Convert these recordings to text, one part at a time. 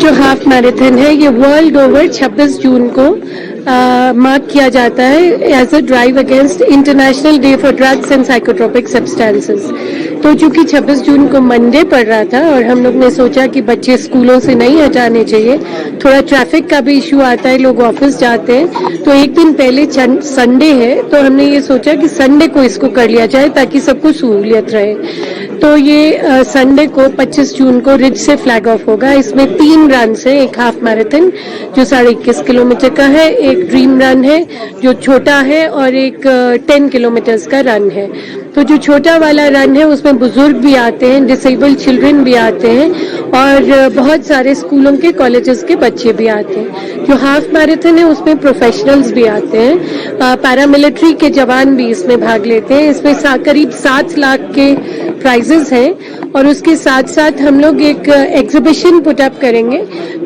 जो half marathon है ये वर्ल्ड ओवर 26 जून को मार्क किया जाता है as a drive against international day for drugs and psychotropic substances. तो चूंकि 26 जून को मंडे पड़ रहा था और हम लोग ने सोचा कि बच्चे स्कूलों से नहीं हटाने चाहिए, थोड़ा ट्रैफिक का भी इशू आता है, लोग ऑफिस जाते हैं, तो एक दिन पहले संडे है तो हमने ये सोचा कि संडे को इसको कर लिया जाए ताकि सबको सहूलियत रहे। तो ये संडे को 25 जून को रिज से फ्लैग ऑफ होगा। इसमें 3 रन है, एक हाफ मैराथन जो 21.5 किलोमीटर का है, एक ड्रीम रन है जो छोटा है और एक 10 किलोमीटर का रन है। तो जो छोटा वाला रन है उसमें बुजुर्ग भी आते हैं, डिसेबल्ड चिल्ड्रन भी आते हैं और बहुत सारे स्कूलों के कॉलेजेस के बच्चे भी आते हैं। जो हाफ मैराथन है उसमें प्रोफेशनल्स भी आते हैं, पैरामिलिट्री के जवान भी इसमें भाग लेते हैं। इसमें करीब 7 लाख के प्राइजेस हैं और उसके साथ साथ हम लोग एक एग्जीबिशन पुट अप करेंगे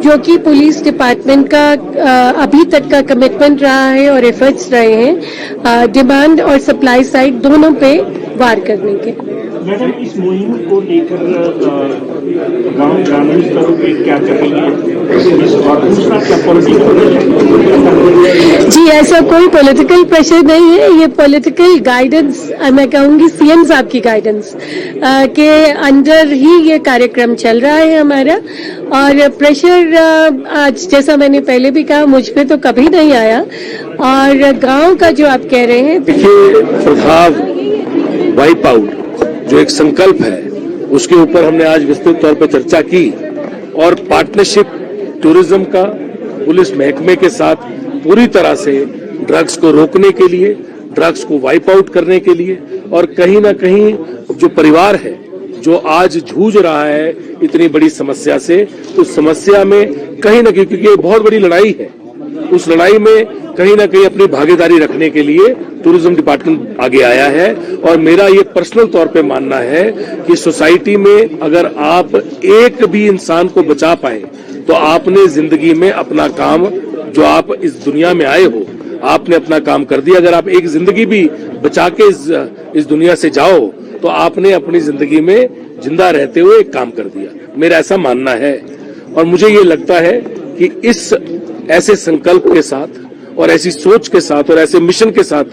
जो कि पुलिस डिपार्टमेंट का अभी तक का कमिटमेंट रहा है और एफर्ट्स रहे हैं डिमांड और सप्लाई साइड दोनों पे वार करने के। मैडम, इस मुहिम को लेकर गांव ग्रामीण स्तर पे क्या करेंगे और दूसरा क्या पॉलिटिकल? जी, ऐसा कोई पॉलिटिकल प्रेशर नहीं है, ये पॉलिटिकल गाइडेंस मैं कहूंगी सीएम साहब की गाइडेंस के अंडर ही ये कार्यक्रम चल रहा है हमारा। और प्रेशर आज जैसा मैंने पहले भी कहा मुझ पे तो कभी नहीं आया। और गांव का जो आप कह रहे हैं, देखिए प्रभाव वाइप आउट जो एक संकल्प है उसके ऊपर हमने आज विस्तृत तौर पर चर्चा की और पार्टनरशिप टूरिज्म का पुलिस महकमे के साथ पूरी तरह से ड्रग्स को रोकने के लिए, ड्रग्स को वाइप आउट करने के लिए और कहीं ना कहीं जो परिवार है जो आज जूझ रहा है इतनी बड़ी समस्या से, उस समस्या में कहीं ना कहीं, क्योंकि ये बहुत बड़ी लड़ाई है, उस लड़ाई में कहीं ना कहीं अपनी भागीदारी रखने के लिए टूरिज्म डिपार्टमेंट आगे आया है। और मेरा ये पर्सनल तौर पे मानना है कि सोसाइटी में अगर आप एक भी इंसान को बचा पाए तो आपने जिंदगी में अपना काम, जो आप इस दुनिया में आए हो, आपने अपना काम कर दिया। अगर आप एक जिंदगी भी बचा के इस दुनिया से जाओ तो आपने अपनी जिंदगी में जिंदा रहते हुए एक काम कर दिया, मेरा ऐसा मानना है। और मुझे ये लगता है कि इस ऐसे संकल्प के साथ और ऐसी सोच के साथ और ऐसे मिशन के साथ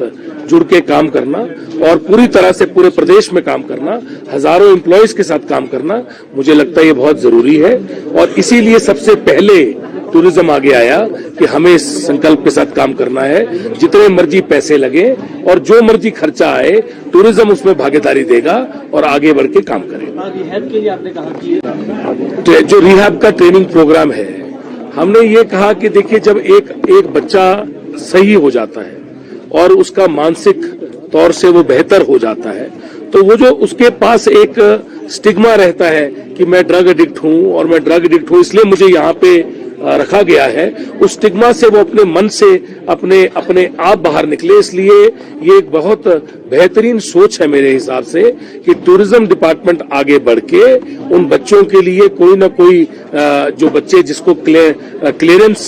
जुड़ के काम करना और पूरी तरह से पूरे प्रदेश में काम करना, हजारों एम्प्लॉयज के साथ काम करना, मुझे लगता है ये बहुत जरूरी है। और इसीलिए सबसे पहले टूरिज्म आगे आया कि हमें इस संकल्प के साथ काम करना है। जितने मर्जी पैसे लगे और जो मर्जी खर्चा आए, टूरिज्म उसमें भागीदारी देगा और आगे बढ़ के काम करेगा। रिहैब के लिए आपने कहा कि जो रिहैब का ट्रेनिंग प्रोग्राम है, हमने ये कहा कि देखिए जब एक बच्चा सही हो जाता है और उसका मानसिक तौर से वो बेहतर हो जाता है तो वो जो उसके पास एक स्टिग्मा रहता है कि मैं ड्रग एडिक्ट हूं और मैं ड्रग एडिक्ट हूं इसलिए मुझे यहाँ पे रखा गया है, उस स्टिग्मा से वो अपने मन से अपने आप बाहर निकले। इसलिए ये एक बहुत बेहतरीन सोच है मेरे हिसाब से कि टूरिज्म डिपार्टमेंट आगे बढ़ के उन बच्चों के लिए कोई ना कोई जो बच्चे जिसको क्लियरेंस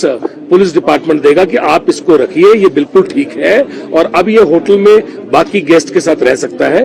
पुलिस डिपार्टमेंट देगा कि आप इसको रखिए, ये बिल्कुल ठीक है और अब ये होटल में बाकी गेस्ट के साथ रह सकता है।